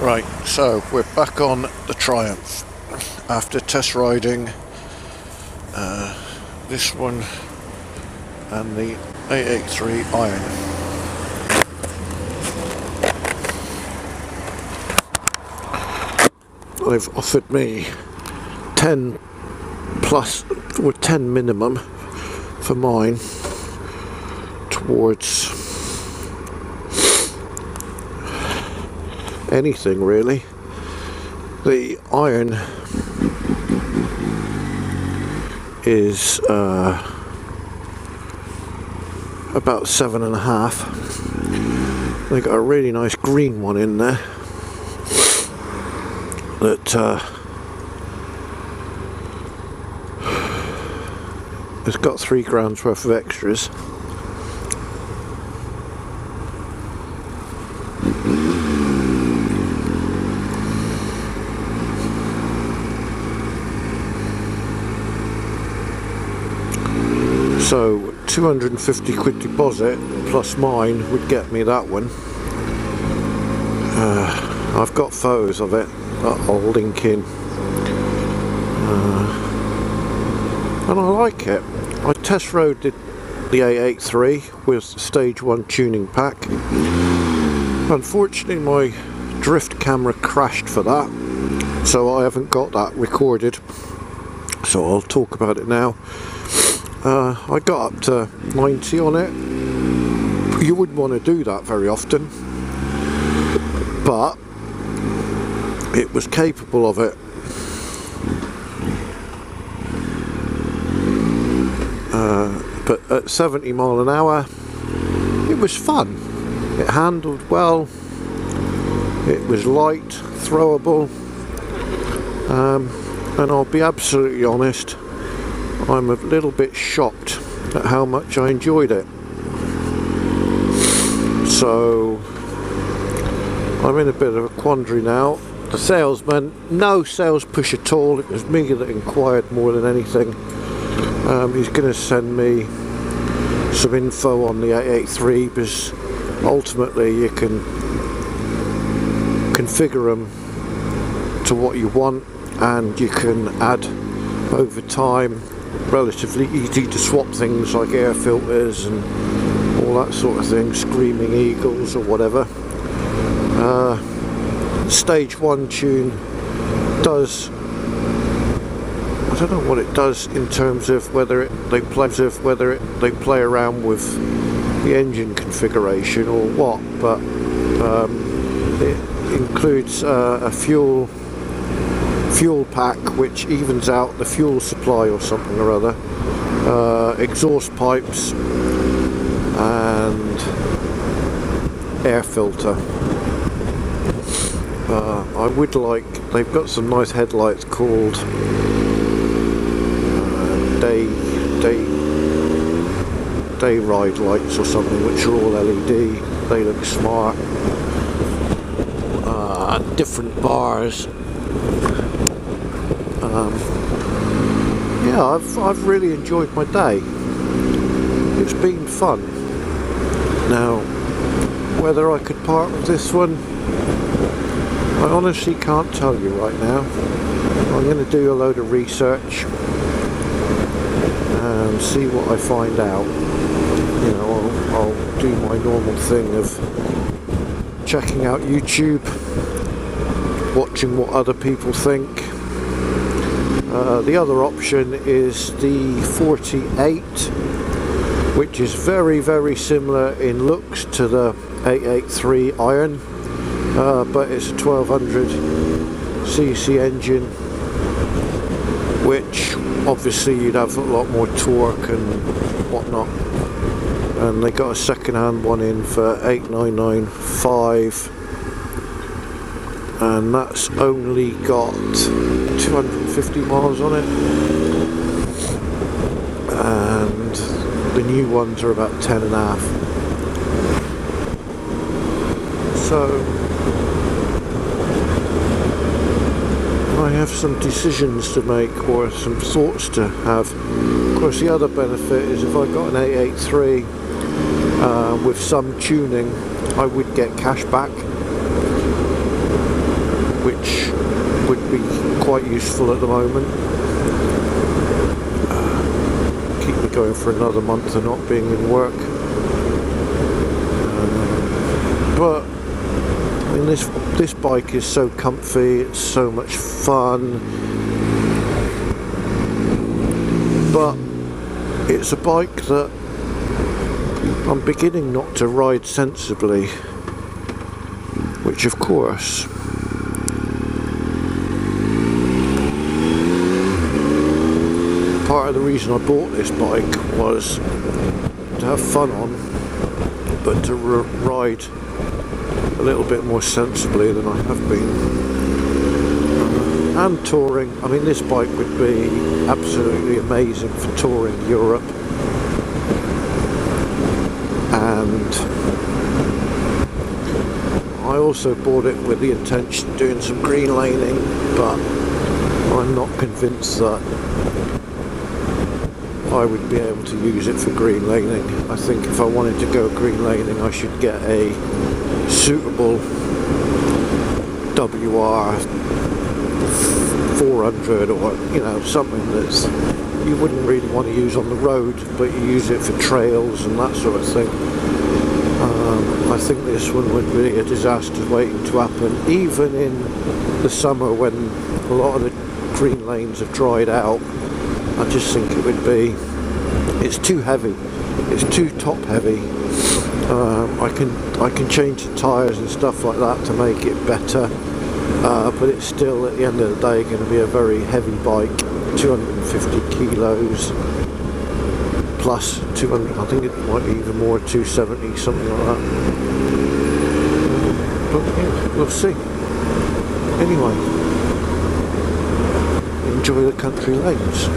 Right, so we're back on the Triumph after test riding this one and the 883 Iron. They've offered me 10 plus, or 10 minimum for mine towards anything really. The Iron is about 7.5. They got a really nice green one in there that it's got 3 grams worth of extras. So 250 quid deposit plus mine would get me that one. I've got photos of it that I'll link in, and I like it. I test rode the 883 with stage 1 tuning pack. Unfortunately my drift camera crashed for that, so I haven't got that recorded, so I'll talk about it now. I got up to 90 on it. You wouldn't want to do that very often, but it was capable of it. But at 70 mile an hour it was fun. It handled well, it was light, throwable, and I'll be absolutely honest, I'm a little bit shocked at how much I enjoyed it. So I'm in a bit of a quandary now. The salesman, no sales push at all, it was me that inquired more than anything. He's going to send me some info on the 883, because ultimately you can configure them to what you want, and you can add over time. Relatively easy to swap things like air filters and all that sort of thing, screaming eagles or whatever. Stage 1 tune does, I don't know what it does in terms of whether they play around with the engine configuration or what, but it includes a fuel pack which evens out the fuel supply or something or other, exhaust pipes and air filter. I would like, they've got some nice headlights called day ride lights or something, which are all LED. They look smart. Different bars. Yeah, I've really enjoyed my day. It's been fun. Now, whether I could part with this one, I honestly can't tell you right now. I'm going to do a load of research and see what I find out. You know, I'll do my normal thing of checking out YouTube, watching what other people think. The other option is the 48, which is very, very similar in looks to the 883 Iron, but it's a 1200cc engine, which obviously you'd have a lot more torque and whatnot. And they got a second-hand one in for 8,995, and that's only got 250 miles on it, and the new ones are about 10.5. So I have some decisions to make, or some thoughts to have. Of course, the other benefit is if I got an 883 with some tuning, I would get cash back. which would be quite useful at the moment. Keep me going for another month of not being in work. But I mean, this bike is so comfy, it's so much fun, but it's a bike that I'm beginning not to ride sensibly, which of course part of the reason I bought this bike was to have fun on, but to ride a little bit more sensibly than I have been. And touring, I mean, this bike would be absolutely amazing for touring Europe. And I also bought it with the intention of doing some green laning, but I'm not convinced that I would be able to use it for green laning. I think if I wanted to go green laning, I should get a suitable WR 400 or, you know, something that's you wouldn't really want to use on the road, but you use it for trails and that sort of thing. I think this one would be a disaster waiting to happen, even in the summer when a lot of the green lanes have dried out. I just think it would be, it's too heavy, it's too top heavy. I can change the tyres and stuff like that to make it better, but it's still at the end of the day going to be a very heavy bike, 250 kilos plus 200, I think it might be even more, 270, something like that. But yeah, we'll see. Anyway, enjoy the country lanes.